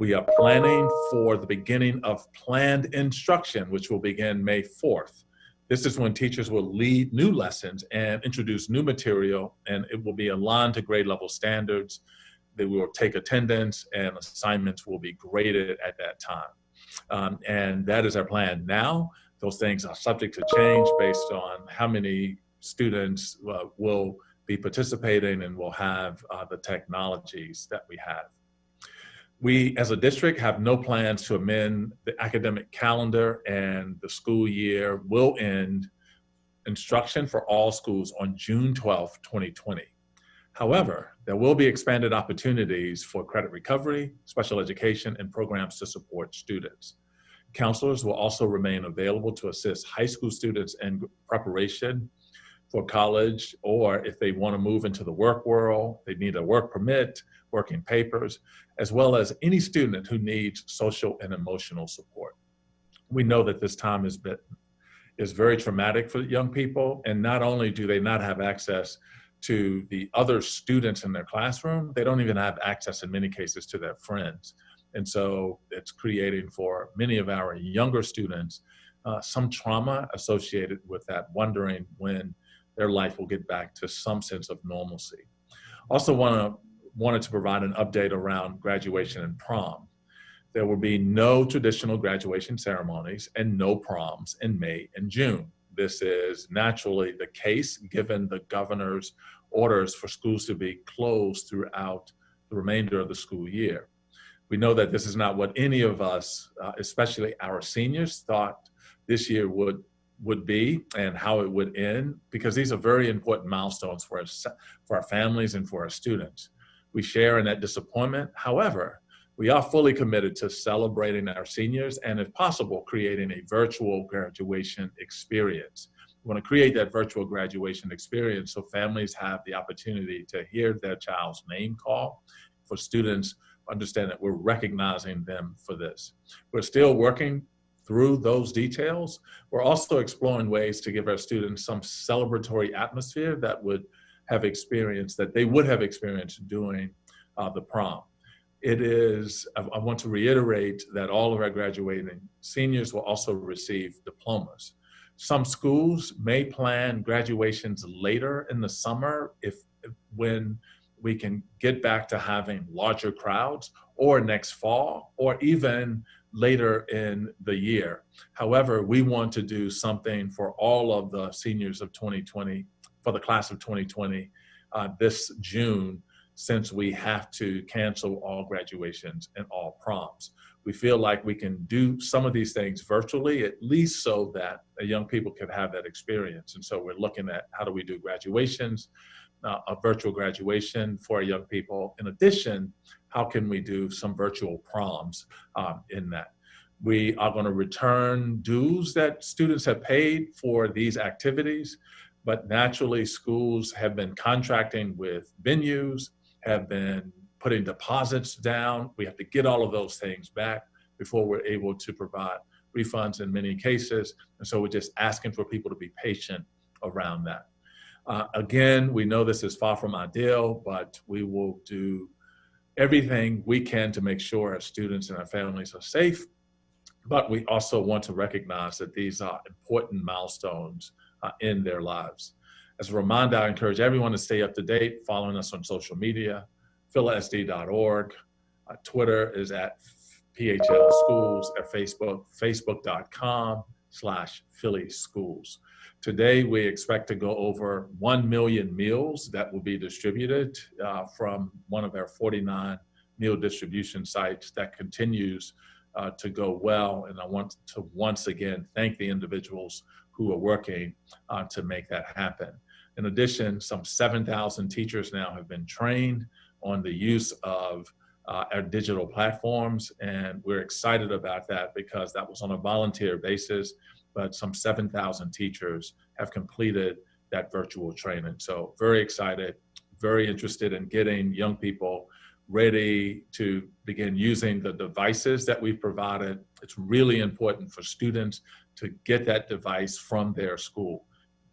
We are planning for the beginning of planned instruction, which will begin May 4th. This is when teachers will lead new lessons and introduce new material, and it will be aligned to grade level standards. They will take attendance, and assignments will be graded at that time. And that is our plan now. Those things are subject to change based on how many students will be participating and will have the technologies that we have. We, as a district, have no plans to amend the academic calendar, and the school year will end instruction for all schools on June 12th, 2020. However, there will be expanded opportunities for credit recovery, special education, and programs to support students. Counselors will also remain available to assist high school students in preparation for college, or if they want to move into the work world, they need a work permit, working papers, as well as any student who needs social and emotional support. We know that this time is very traumatic for young people, and not only do they not have access to the other students in their classroom, they don't even have access in many cases to their friends. And so it's creating for many of our younger students some trauma associated with that, wondering when their life will get back to some sense of normalcy. Also wanted to provide an update around graduation and prom. There will be no traditional graduation ceremonies and no proms in May and June. This is naturally the case given the governor's orders for schools to be closed throughout the remainder of the school year. We know that this is not what any of us, especially our seniors, thought this year would be and how it would end, because these are very important milestones for us, for our families and for our students. We share in that disappointment. However, we are fully committed to celebrating our seniors and, if possible, creating a virtual graduation experience. We want to create that virtual graduation experience so families have the opportunity to hear their child's name called, for students understand that we're recognizing them for this. We're still working through those details. We're also exploring ways to give our students some celebratory atmosphere that would have experienced, that they would have experienced during the prom. I want to reiterate that all of our graduating seniors will also receive diplomas. Some schools may plan graduations later in the summer when we can get back to having larger crowds, or next fall, or even later in the year. However, we want to do something for all of the seniors of 2020, for the class of 2020 this June, since we have to cancel all graduations and all proms. We feel like we can do some of these things virtually, at least so that young people can have that experience. And so we're looking at how do we do graduations, a virtual graduation for young people. In addition, how can we do some virtual proms in that? We are going to return dues that students have paid for these activities, but naturally schools have been contracting with venues, have been putting deposits down. We have to get all of those things back before we're able to provide refunds in many cases. And so we're just asking for people to be patient around that. Again, we know this is far from ideal, but we will do everything we can to make sure our students and our families are safe. But we also want to recognize that these are important milestones in their lives. As a reminder, I encourage everyone to stay up to date, following us on social media, philasd.org. Twitter is at PHL Schools, at Facebook, facebook.com/Philly Schools. Today, we expect to go over 1 million meals that will be distributed from one of our 49 meal distribution sites. That continues to go well, and I want to once again thank the individuals who are working to make that happen. In addition, some 7,000 teachers now have been trained on the use of our digital platforms, and we're excited about that because that was on a volunteer basis, but some 7,000 teachers have completed that virtual training. So very excited, very interested in getting young people ready to begin using the devices that we've provided. It's really important for students to get that device from their school.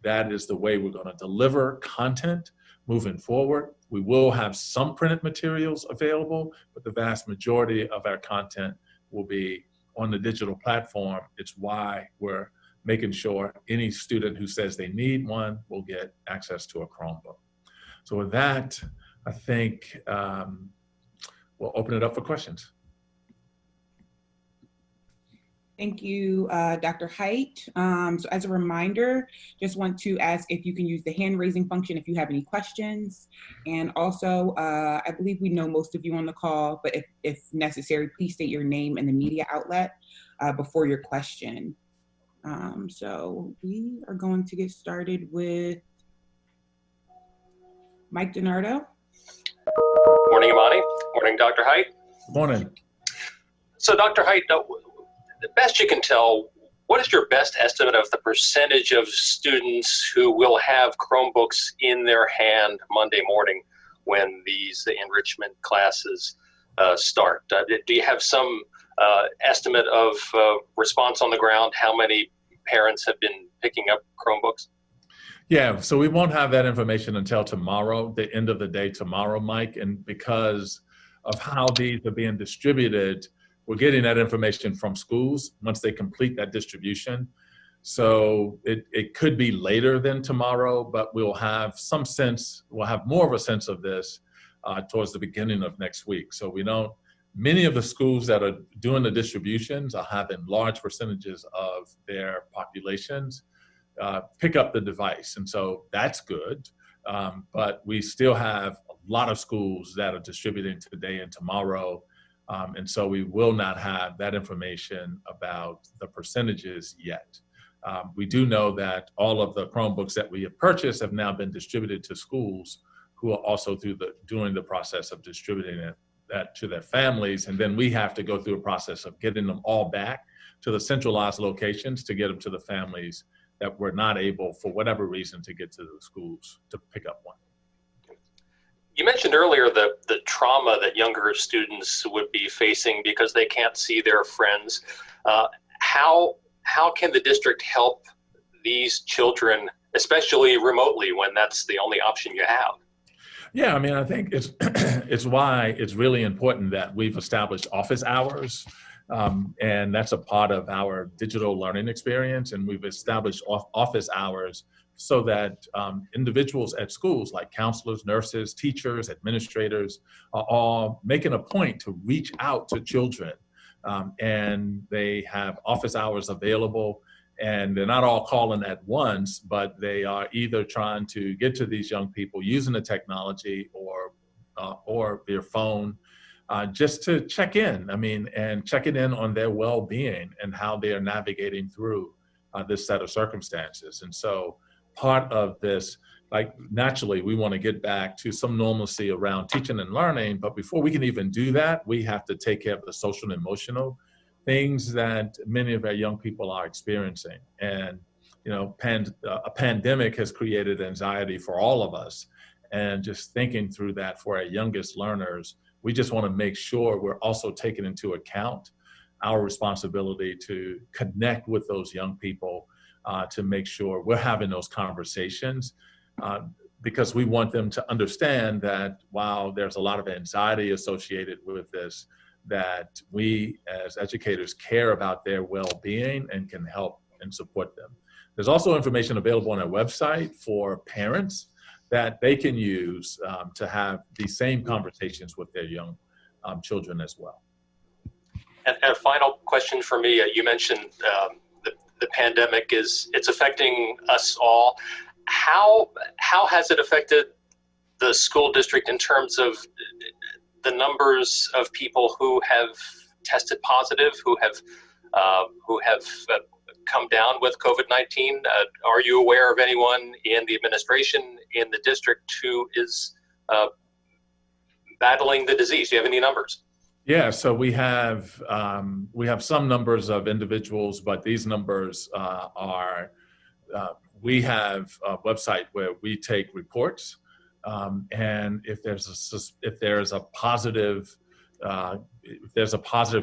That is the way we're going to deliver content, moving forward. We will have some printed materials available, but the vast majority of our content will be on the digital platform. It's why we're making sure any student who says they need one will get access to a Chromebook. So with that, I think we'll open it up for questions. Thank you, Dr. Hite. So as a reminder, just want to ask if you can use the hand raising function if you have any questions. And also, I believe we know most of you on the call, but if necessary, please state your name and the media outlet before your question. So we are going to get started with Mike DiNardo. Morning, Imani. Morning, Dr. Hite. Good morning. So Dr. Hite, the best you can tell, what is your best estimate of the percentage of students who will have Chromebooks in their hand Monday morning when these enrichment classes start? Do you have some estimate of response on the ground, how many parents have been picking up Chromebooks? Yeah, so we won't have that information until tomorrow, the end of the day tomorrow, Mike. And because of how these are being distributed, we're getting that information from schools once they complete that distribution. So it could be later than tomorrow, but we'll have some sense, we'll have more of a sense of this towards the beginning of next week. So we don't, many of the schools that are doing the distributions are having large percentages of their populations pick up the device. And so that's good. But we still have a lot of schools that are distributing today and tomorrow. And so we will not have that information about the percentages yet. We do know that all of the Chromebooks that we have purchased have now been distributed to schools who are also doing the process of distributing that to their families. And then we have to go through a process of getting them all back to the centralized locations to get them to the families that were not able, for whatever reason, to get to the schools to pick up one. You mentioned earlier the trauma that younger students would be facing because they can't see their friends. How can the district help these children, especially remotely, when that's the only option you have? Yeah, I mean, I think it's why it's really important that we've established office hours, and that's a part of our digital learning experience. And we've established office hours so that individuals at schools like counselors, nurses, teachers, administrators are all making a point to reach out to children. And they have office hours available, and they're not all calling at once, but they are either trying to get to these young people using the technology or their phone just to check in, and checking in on their well-being and how they are navigating through this set of circumstances. And so part of this, like, naturally, we want to get back to some normalcy around teaching and learning, but before we can even do that, we have to take care of the social and emotional things that many of our young people are experiencing. And, you know, a pandemic has created anxiety for all of us. And just thinking through that for our youngest learners, we just want to make sure we're also taking into account our responsibility to connect with those young people, to make sure we're having those conversations, because we want them to understand that while there's a lot of anxiety associated with this, that we as educators care about their well-being and can help and support them. There's also information available on our website for parents that they can use to have these same conversations with their young children as well. And a final question for me, you mentioned the pandemic it's affecting us all. How has it affected the school district in terms of the numbers of people who have tested positive, who have come down with COVID-19? Are you aware of anyone in the administration in the district who is battling the disease? Do you have any numbers? Yeah, so we have some numbers of individuals, but these numbers are, we have a website where we take reports, and if there's a positive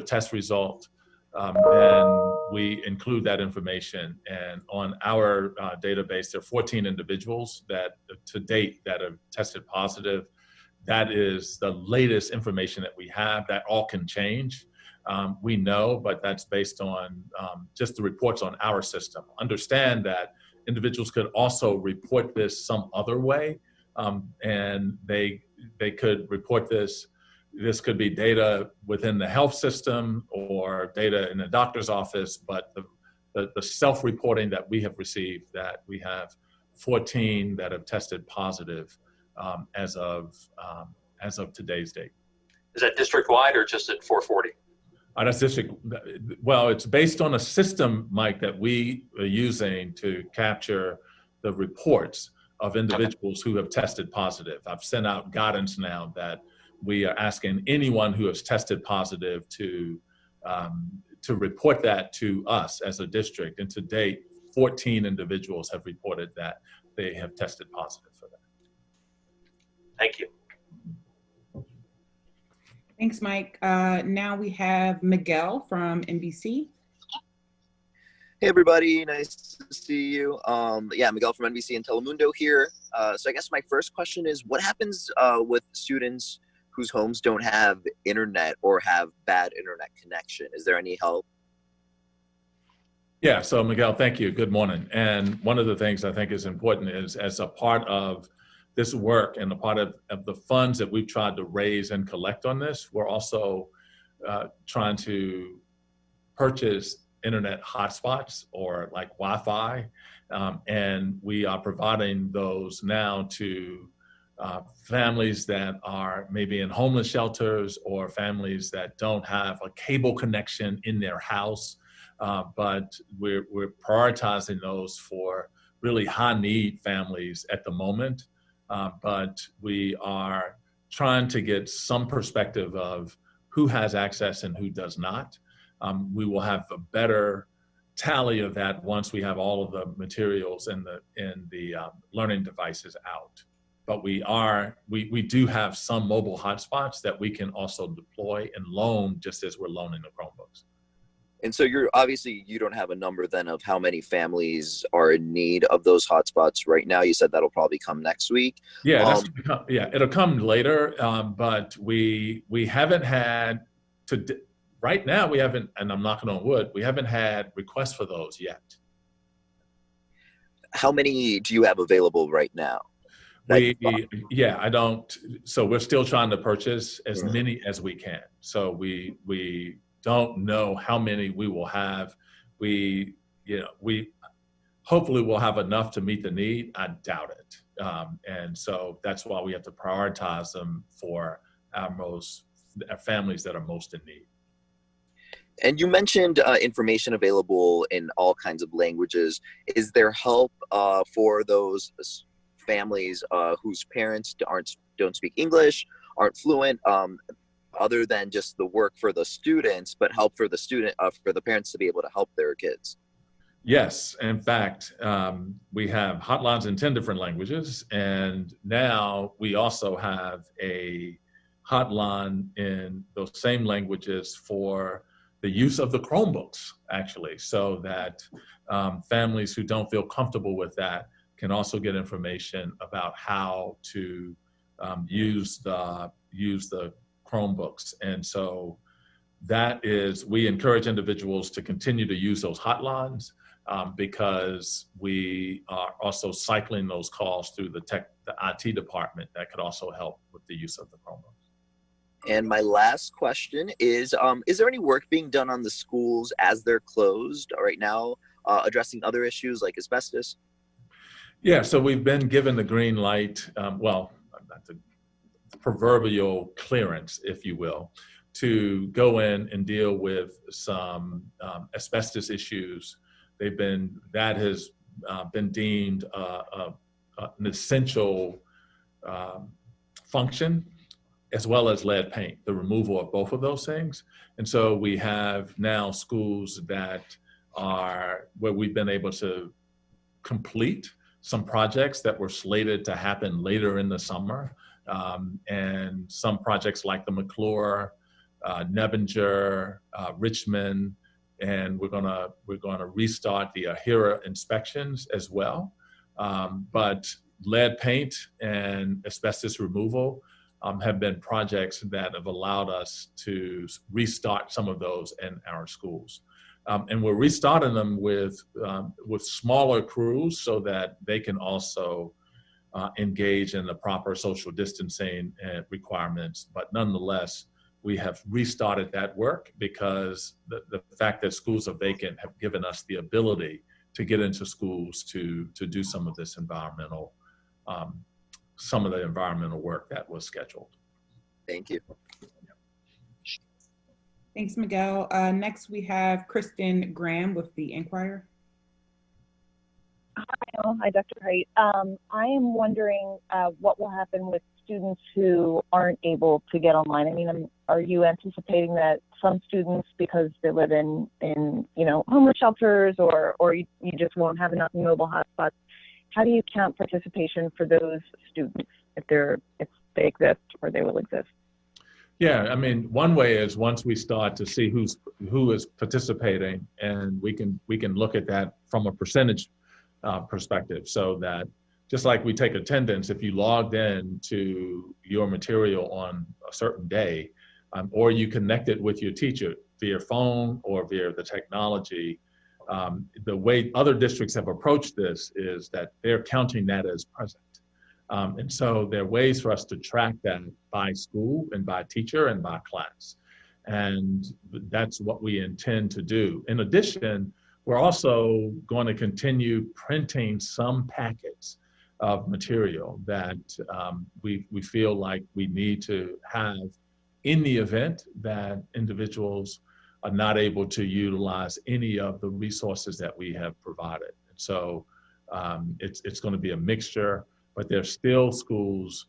test result, then we include that information. And on our database, there are 14 individuals that to date that have tested positive. That is the latest information that we have. That all can change. We know, but that's based on just the reports on our system. Understand that individuals could also report this some other way, and they could report this. This could be data within the health system or data in the doctor's office, but the self-reporting that we have received, that we have 14 that have tested positive as of today's date. Is that district-wide or just at 440? That's district. Well, it's based on a system, Mike, that we are using to capture the reports of individuals who have tested positive. I've sent out guidance now that we are asking anyone who has tested positive to report that to us as a district. And to date, 14 individuals have reported that they have tested positive for that. Thank you. Thanks, Mike. Now we have Miguel from NBC. Hey, everybody. Nice to see you. Yeah, Miguel from NBC and Telemundo here. So I guess my first question is, what happens with students whose homes don't have internet or have bad internet connection? Is there any help? Yeah, so Miguel, thank you. Good morning. And one of the things I think is important is, as a part of this work and a part of the funds that we've tried to raise and collect on this, we're also trying to purchase internet hotspots or like Wi-Fi. And we are providing those now to families that are maybe in homeless shelters or families that don't have a cable connection in their house. But we're prioritizing those for really high need families at the moment. But we are trying to get some perspective of who has access and who does not. We will have a better tally of that once we have all of the materials and the learning devices out. But we do have some mobile hotspots that we can also deploy and loan, just as we're loaning the Chromebooks. And so you don't have a number then of how many families are in need of those hotspots right now. You said that'll probably come next week. Yeah, it'll come later. But we haven't had right now. We haven't, and I'm knocking on wood, we haven't had requests for those yet. How many do you have available right now? I don't. So we're still trying to purchase as many as we can. So we don't know how many we will have. We hopefully will have enough to meet the need. I doubt it. And so that's why we have to prioritize them for our families that are most in need. And you mentioned information available in all kinds of languages. Is there help for those families whose parents don't speak English, aren't fluent, other than just the work for the students, but help for the parents to be able to help their kids? Yes, in fact, we have hotlines in 10 different languages, and now we also have a hotline in those same languages for the use of the Chromebooks, actually, so that families who don't feel comfortable with that can also get information about how to use the Chromebooks. And so we encourage individuals to continue to use those hotlines because we are also cycling those calls through the IT department that could also help with the use of the Chromebooks. And my last question is there any work being done on the schools as they're closed right now, addressing other issues like asbestos? Yeah, so we've been given the green light, not the proverbial clearance, if you will, to go in and deal with some asbestos issues. That has been deemed an essential function, as well as lead paint, the removal of both of those things. And so we have now schools that are where we've been able to complete some projects that were slated to happen later in the summer. And some projects like the McClure, Nebinger, Richmond, and we're gonna restart the HERA inspections as well. But lead paint and asbestos removal have been projects that have allowed us to restart some of those in our schools. And we're restarting them with smaller crews so that they can also engage in the proper social distancing requirements. But nonetheless, we have restarted that work because the fact that schools are vacant have given us the ability to get into schools to do some of this environmental work that was scheduled. Thank you. Thanks, Miguel. Next, we have Kristen Graham with the Inquirer. Hi, Dr. Hite. I am wondering what will happen with students who aren't able to get online. I mean, are you anticipating that some students, because they live in homeless shelters, or you just won't have enough mobile hotspots? How do you count participation for those students if they exist or they will exist? Yeah, I mean, one way is once we start to see who is participating, and we can look at that from a percentage perspective, so that just like we take attendance, if you logged in to your material on a certain day, or you connected with your teacher via phone or via the technology, the way other districts have approached this is that they're counting that as present. And so there are ways for us to track that by school and by teacher and by class. And that's what we intend to do. In addition, we're also going to continue printing some packets of material that we feel like we need to have in the event that individuals are not able to utilize any of the resources that we have provided. And so it's going to be a mixture, but there's still schools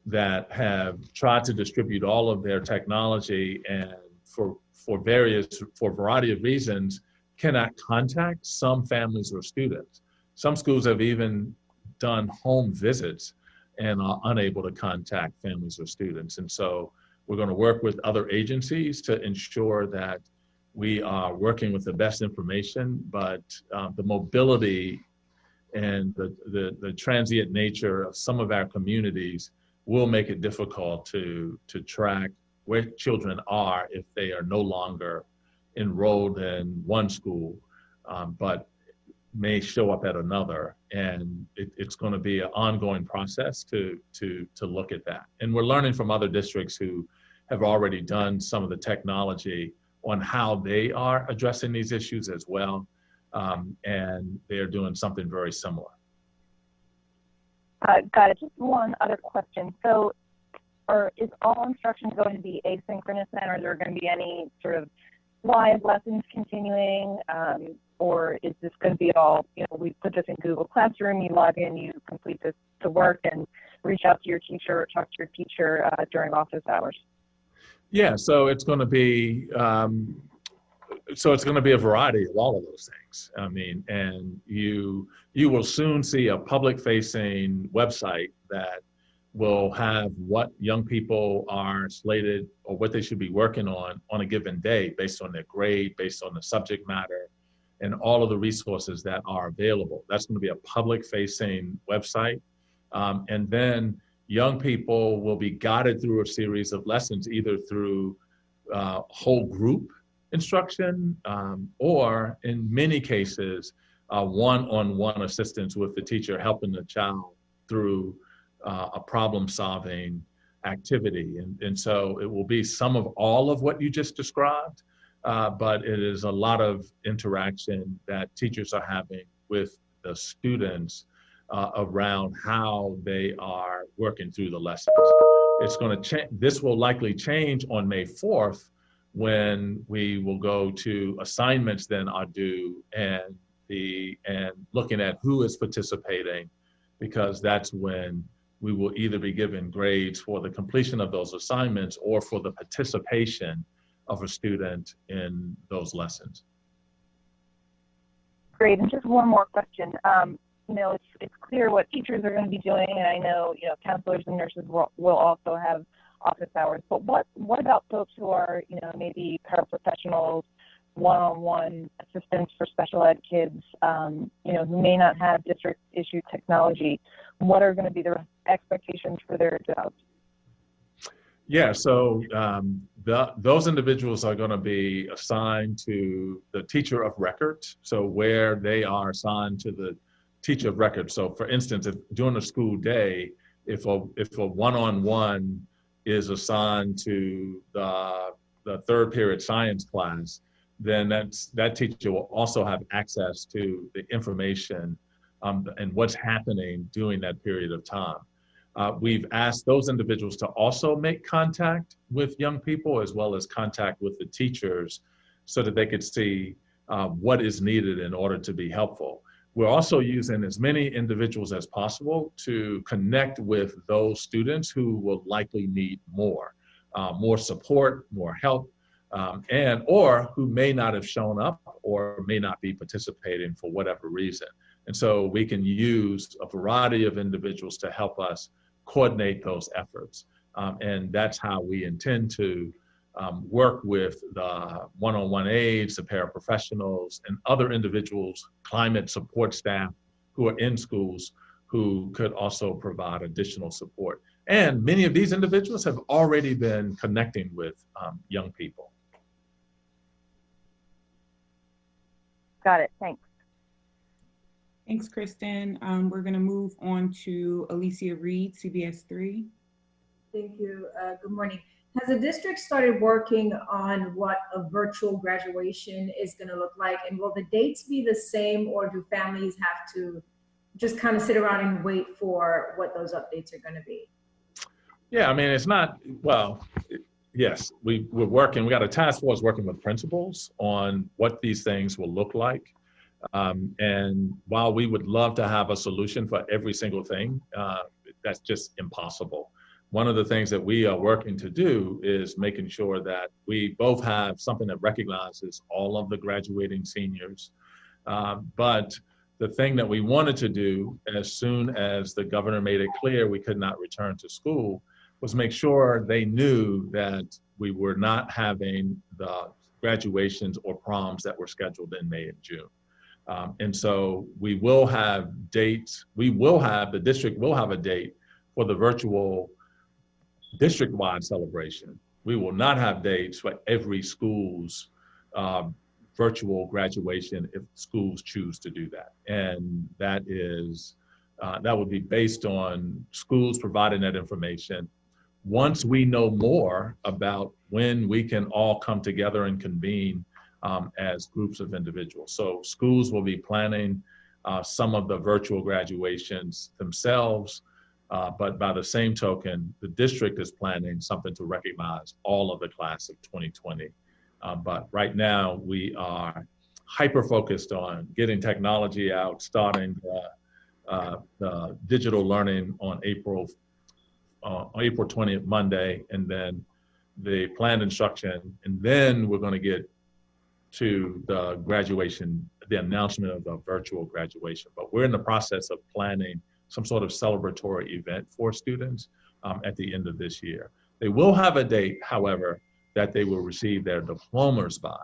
that have tried to distribute all of their technology and for a variety of reasons cannot contact some families or students. Some schools have even done home visits and are unable to contact families or students. And so we're going to work with other agencies to ensure that we are working with the best information, but the mobility and the transient nature of some of our communities will make it difficult to track where children are if they are no longer enrolled in one school, but may show up at another. And it's going to be an ongoing process to look at that. And we're learning from other districts who have already done some of the technology on how they are addressing these issues as well. And they're doing something very similar. Got it. Just one other question. So, is all instruction going to be asynchronous then, or are there going to be any sort of live lessons continuing, or is this going to be all, we put this in Google Classroom, you log in, you complete the work, and reach out to your teacher or talk to your teacher during office hours? Yeah, so it's going to be a variety of all of those things. I mean, and you will soon see a public-facing website that will have what young people are slated or what they should be working on a given day based on their grade, based on the subject matter, and all of the resources that are available. That's going to be a public-facing website. And then young people will be guided through a series of lessons, either through whole group instruction, or in many cases, one-on-one assistance with the teacher helping the child through a problem-solving activity. And so it will be some of all of what you just described, but it is a lot of interaction that teachers are having with the students around how they are working through the lessons. It's going to change. This will likely change on May 4th, when we will go to assignments then are due and looking at who is participating, because that's when we will either be given grades for the completion of those assignments or for the participation of a student in those lessons. Great, and just one more question. It's clear what teachers are going to be doing, and I know, counselors and nurses will also have office hours, but what about folks who are, maybe paraprofessionals one-on-one assistance for special ed kids, who may not have district issued technology? What are going to be the expectations for their jobs? Yeah, so those individuals are going to be assigned to the teacher of record. So where they are assigned to the teacher of record. So for instance, if during a school day, if a one-on-one is assigned to the third period science class, then that teacher will also have access to the information and what's happening during that period of time. We've asked those individuals to also make contact with young people as well as contact with the teachers so that they could see what is needed in order to be helpful. We're also using as many individuals as possible to connect with those students who will likely need more support, more help, or who may not have shown up or may not be participating for whatever reason. And so we can use a variety of individuals to help us coordinate those efforts. And that's how we intend to work with the one-on-one aides, the paraprofessionals, and other individuals, climate support staff who are in schools who could also provide additional support. And many of these individuals have already been connecting with young people. Got it, thanks. Thanks, Kristen. We're going to move on to Alicia Reed, CBS 3. Thank you. Good morning. Has the district started working on what a virtual graduation is going to look like? And will the dates be the same, or do families have to just kind of sit around and wait for what those updates are going to be? Yeah, I mean, it's not, well, yes, we're working, we got a task force working with principals on what these things will look like. And while we would love to have a solution for every single thing, that's just impossible. One of the things that we are working to do is making sure that we both have something that recognizes all of the graduating seniors. But the thing that we wanted to do as soon as the governor made it clear we could not return to school was make sure they knew that we were not having the graduations or proms that were scheduled in May and June. And so we will have dates, the district will have a date for the virtual district-wide celebration. We will not have dates for every school's virtual graduation if schools choose to do that. And that would be based on schools providing that information. Once we know more about when we can all come together and convene as groups of individuals. So schools will be planning some of the virtual graduations themselves, but by the same token, the district is planning something to recognize all of the class of 2020. But right now we are hyper-focused on getting technology out, starting the digital learning on April 20th, Monday, and then the planned instruction, and then we're going to get to the graduation, the announcement of the virtual graduation. But we're in the process of planning some sort of celebratory event for students at the end of this year. They will have a date, however, that they will receive their diplomas by,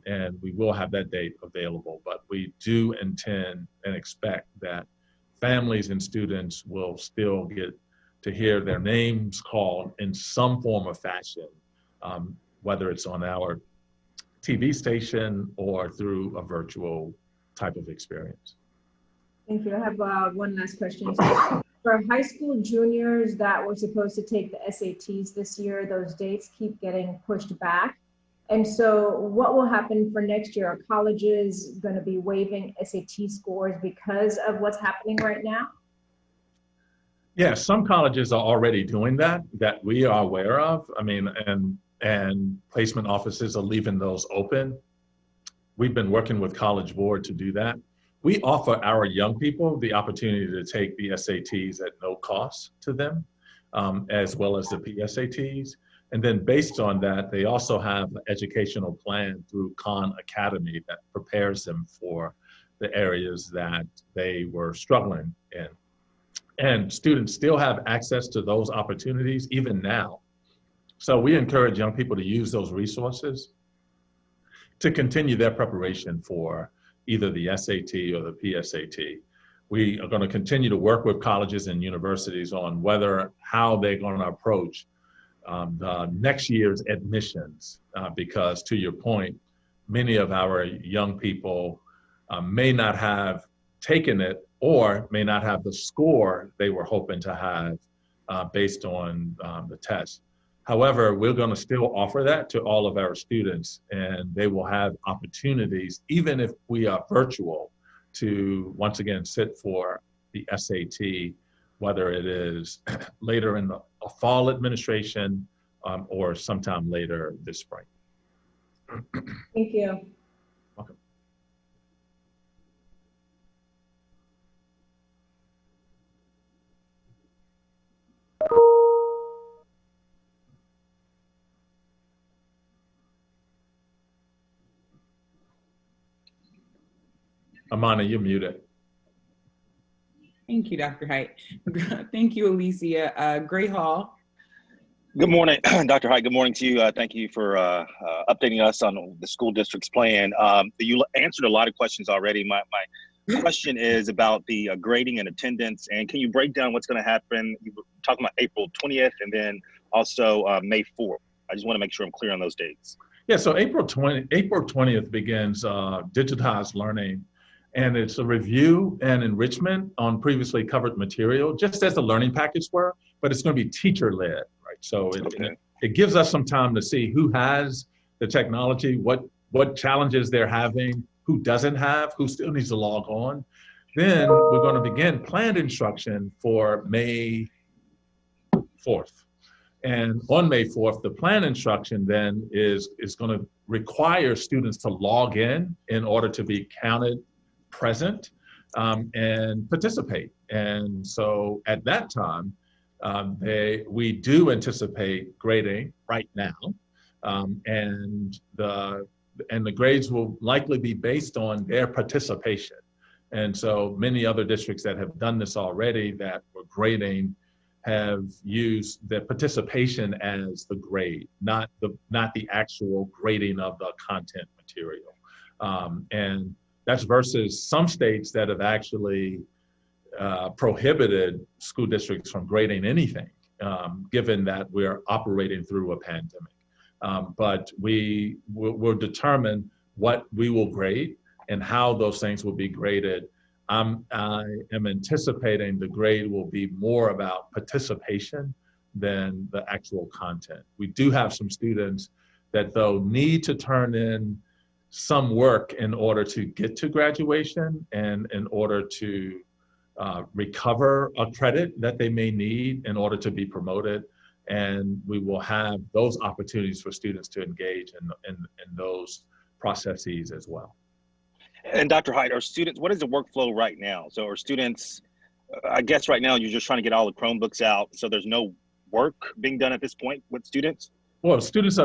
and we will have that date available. But we do intend and expect that families and students will still get to hear their names called in some form or fashion, whether it's on our TV station or through a virtual type of experience. Thank you. I have one last question. For high school juniors that were supposed to take the SATs this year, those dates keep getting pushed back. And so what will happen for next year? Are colleges going to be waiving SAT scores because of what's happening right now? Yeah, some colleges are already doing that we are aware of. I mean, and placement offices are leaving those open. We've been working with College Board to do that. We offer our young people the opportunity to take the SATs at no cost to them, as well as the PSATs. And then based on that, they also have an educational plan through Khan Academy that prepares them for the areas that they were struggling in. And students still have access to those opportunities even now. So we encourage young people to use those resources to continue their preparation for either the SAT or the PSAT. We are going to continue to work with colleges and universities on how they're going to approach the next year's admissions, because to your point, many of our young people may not have taken it or may not have the score they were hoping to have based on the test. However, we're going to still offer that to all of our students, and they will have opportunities, even if we are virtual, to once again sit for the SAT, whether it is later in the fall administration or sometime later this spring. Thank you. Welcome. Amana, you're muted. Thank you, Dr. Hite. Thank you, Alicia. Gray Hall. Good morning, Dr. Hite. Good morning to you. Thank you for updating us on the school district's plan. You answered a lot of questions already. My question is about the grading and attendance, and can you break down what's going to happen? You were talking about April 20th and then also May 4th. I just want to make sure I'm clear on those dates. Yeah, so April 20th begins digitized learning, and it's a review and enrichment on previously covered material, just as the learning packets were, but it's going to be teacher-led, right? So it gives us some time to see who has the technology, what challenges they're having, who doesn't have, who still needs to log on. Then we're going to begin planned instruction for May 4th. And on May 4th, the planned instruction then is going to require students to log in order to be counted present and participate. And so at that time, we do anticipate grading right now, and the grades will likely be based on their participation. And so many other districts that have done this already that were grading have used the participation as the grade, not the actual grading of the content material. And that's versus some states that have actually prohibited school districts from grading anything, given that we're operating through a pandemic. But we'll determine what we will grade and how those things will be graded. I am anticipating the grade will be more about participation than the actual content. We do have some students that though need to turn in some work in order to get to graduation and in order to recover a credit that they may need in order to be promoted. And we will have those opportunities for students to engage in those processes as well. And Dr. Hite, what is the workflow right now? So are students, I guess right now you're just trying to get all the Chromebooks out, so there's no work being done at this point with students? Well, students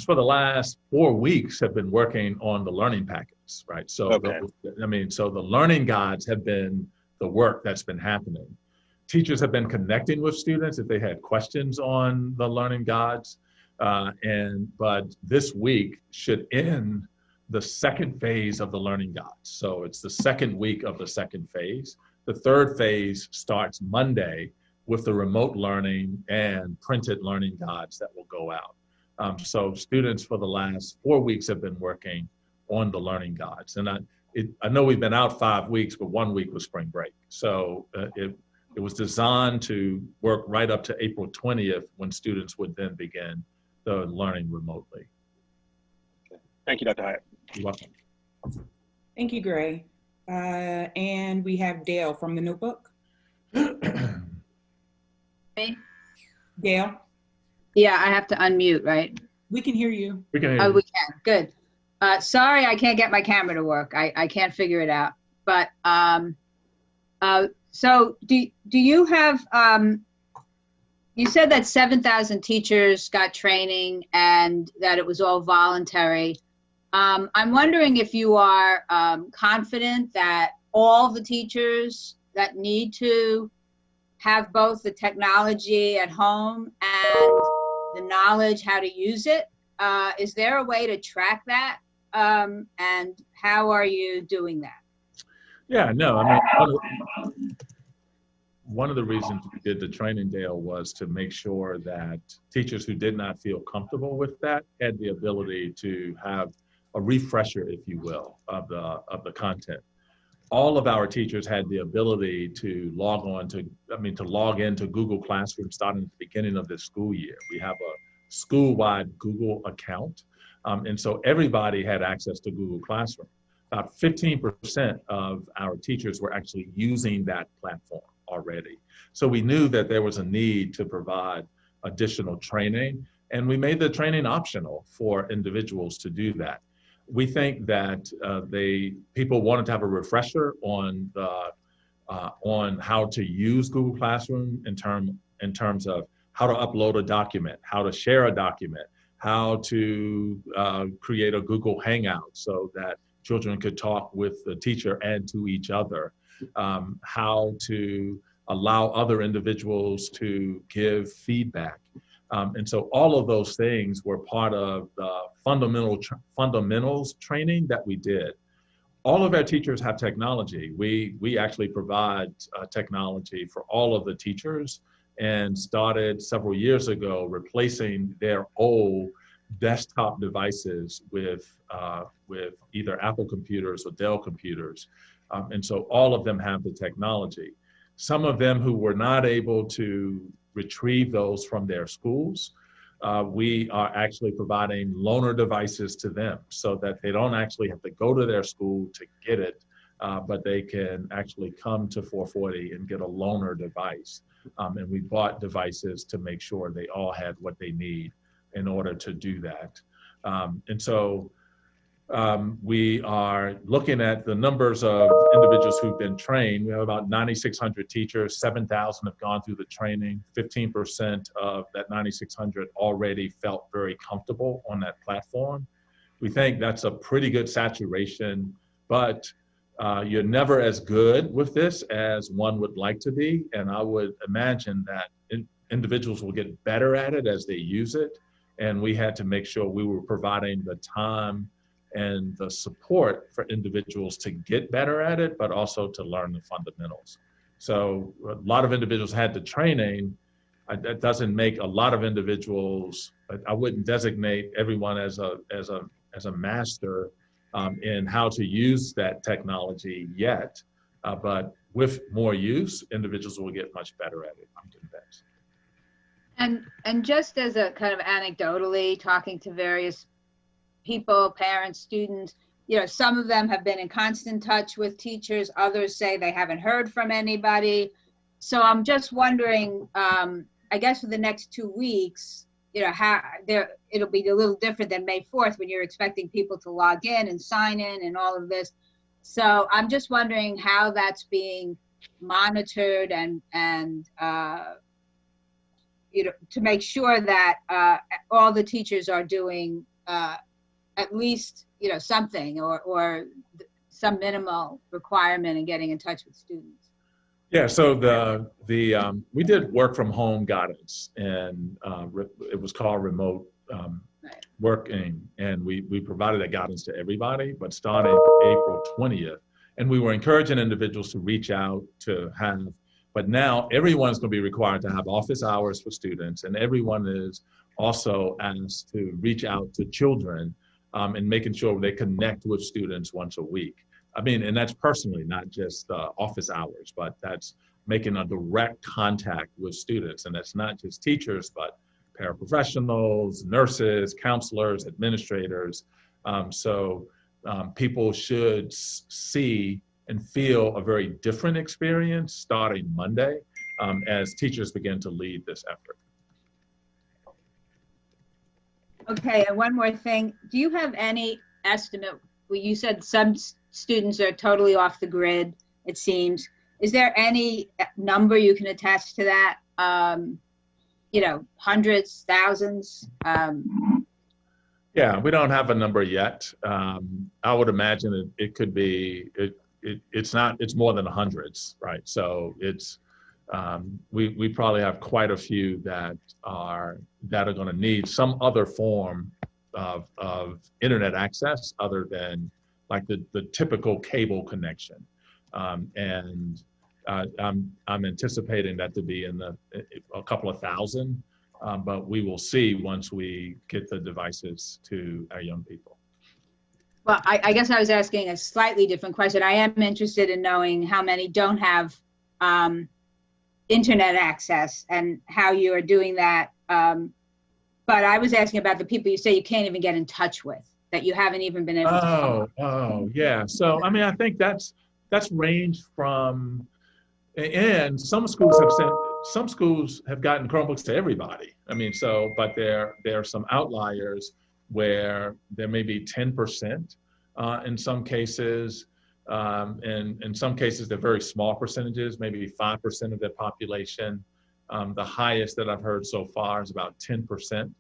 for the last 4 weeks have been working on the learning packets, right? So, okay. So the learning guides have been the work that's been happening. Teachers have been connecting with students if they had questions on the learning guides. But this week should end the second phase of the learning guides. So it's the second week of the second phase. The third phase starts Monday with the remote learning and printed learning guides that will go out. So students for the last 4 weeks have been working on the learning guides. And I know we've been out 5 weeks, but 1 week was spring break. So it was designed to work right up to April 20th when students would then begin the learning remotely. Thank you, Dr. Hite. You're welcome. Thank you, Gray. And we have Dale from the Notebook. Dale? Yeah, I have to unmute, right? We can hear you. We can hear Oh, you. we can. Good. Sorry, I can't get my camera to work. I can't figure it out. But so do you have? You said that 7,000 teachers got training and that it was all voluntary. I'm wondering if you are confident that all the teachers that need to have both the technology at home and the knowledge how to use it. Is there a way to track that? and how are you doing that? Yeah, no, I mean, one of the reasons we did the training, Dale, was to make sure that teachers who did not feel comfortable with that had the ability to have a refresher, if you will, of the content. All of our teachers had the ability to log into Google Classroom starting at the beginning of this school year. We have a school-wide Google account, and so everybody had access to Google Classroom. About 15% of our teachers were actually using that platform already. So we knew that there was a need to provide additional training, and we made the training optional for individuals to do that. We think that people wanted to have a refresher on how to use Google Classroom in terms of how to upload a document, how to share a document, how to create a Google Hangout so that children could talk with the teacher and to each other, how to allow other individuals to give feedback. And so all of those things were part of the fundamentals training that we did. All of our teachers have technology. We actually provide technology for all of the teachers, and started several years ago replacing their old desktop devices with either Apple computers or Dell computers. And so all of them have the technology. Some of them who were not able to retrieve those from their schools, we are actually providing loaner devices to them so that they don't actually have to go to their school to get it, but they can actually come to 440 and get a loaner device. And we bought devices to make sure they all had what they need in order to do that. And so we are looking at the numbers of individuals who've been trained. We have about 9,600 teachers, 7,000 have gone through the training. 15% of that 9,600 already felt very comfortable on that platform. We think that's a pretty good saturation, but you're never as good with this as one would like to be. And I would imagine that individuals will get better at it as they use it. And we had to make sure we were providing the time and the support for individuals to get better at it, but also to learn the fundamentals. So a lot of individuals had the training. That doesn't make a lot of individuals, I wouldn't designate everyone as a master in how to use that technology yet, but with more use, individuals will get much better at it, I'm convinced. And just as a kind of anecdotally, talking to various people, parents, students, some of them have been in constant touch with teachers. Others say they haven't heard from anybody. So I'm just wondering, I guess for the next 2 weeks, it'll be a little different than May 4th when you're expecting people to log in and sign in and all of this. So I'm just wondering how that's being monitored and to make sure that all the teachers are doing at least something or some minimal requirement in getting in touch with students. Yeah, so we did work from home guidance, and it was called remote working, and we provided that guidance to everybody, but starting April 20th, and we were encouraging individuals to reach out to have, but now everyone's going to be required to have office hours for students, and everyone is also asked to reach out to children and making sure they connect with students once a week. I mean, and that's personally, not just office hours, but that's making a direct contact with students. And that's not just teachers, but paraprofessionals, nurses, counselors, administrators. So people should see and feel a very different experience starting Monday as teachers begin to lead this effort. Okay, and one more thing. Do you have any estimate? Well, you said some students are totally off the grid, it seems. Is there any number you can attach to that? Hundreds, thousands? Yeah, we don't have a number yet. I would imagine it could be, it's more than hundreds, right? So it's, we probably have quite a few that are going to need some other form internet access other than like the typical cable connection. And I'm anticipating that to be in a couple of thousand, but we will see once we get the devices to our young people. Well, I guess I was asking a slightly different question. I am interested in knowing how many don't have internet access and how you are doing that. But I was asking about the people you say you can't even get in touch with, that you haven't even been able to. Oh, yeah. So, I mean, I think that's ranged from, and some schools have gotten Chromebooks to everybody. I mean, so, but there are some outliers where there may be 10% in some cases. And in some cases, they're very small percentages, maybe 5% of their population. The highest that I've heard so far is about 10%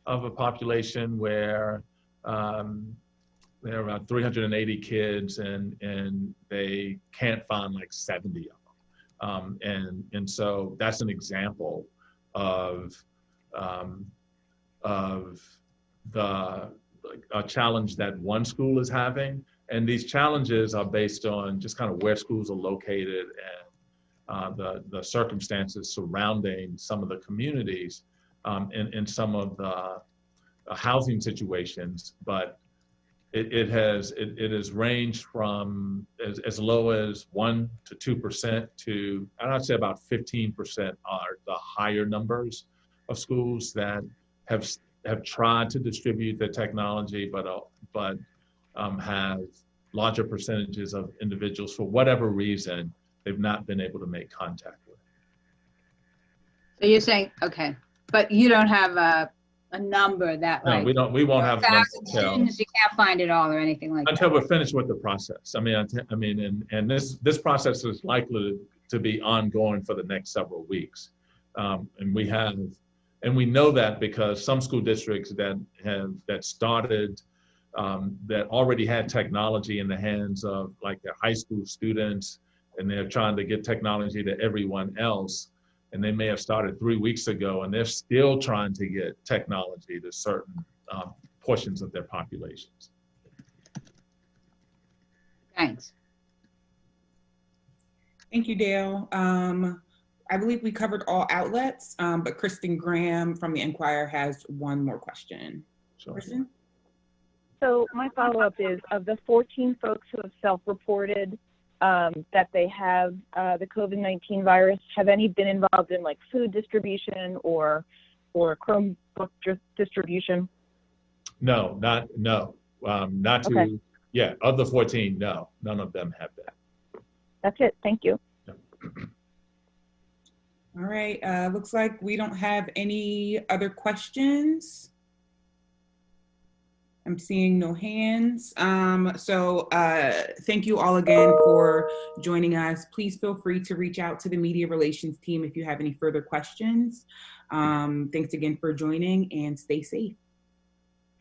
of a population where there are about 380 kids and they can't find like 70 of them. And so that's an example of a challenge that one school is having. And these challenges are based on just kind of where schools are located and the circumstances surrounding some of the communities and some of the housing situations. But it has ranged from as low as 1% to 2% to, I'd say about 15% are the higher numbers of schools that have tried to distribute the technology, but have larger percentages of individuals, for whatever reason, they've not been able to make contact with. So you're saying, okay, but you don't have a number that like. No, we won't have a number students, you can't find it all or anything like until that. we're finished with the process. I mean, and this process is likely to be ongoing for the next several weeks. And we know that because some school districts that started that already had technology in the hands of like their high school students, and they're trying to get technology to everyone else. And they may have started 3 weeks ago, and they're still trying to get technology to certain portions of their populations. Thanks. Thank you, Dale. I believe we covered all outlets, but Kristen Graham from the Enquirer has one more question. Sure. Kristen? So my follow-up is, of the 14 folks who have self-reported that they have the COVID-19 virus, have any been involved in like food distribution or Chromebook distribution? No, not to, Okay. Yeah, of the 14, no, none of them have that. That's it, thank you. No. All right, looks like we don't have any other questions. I'm seeing no hands. So thank you all again for joining us. Please feel free to reach out to the media relations team if you have any further questions. Thanks again for joining, and stay safe.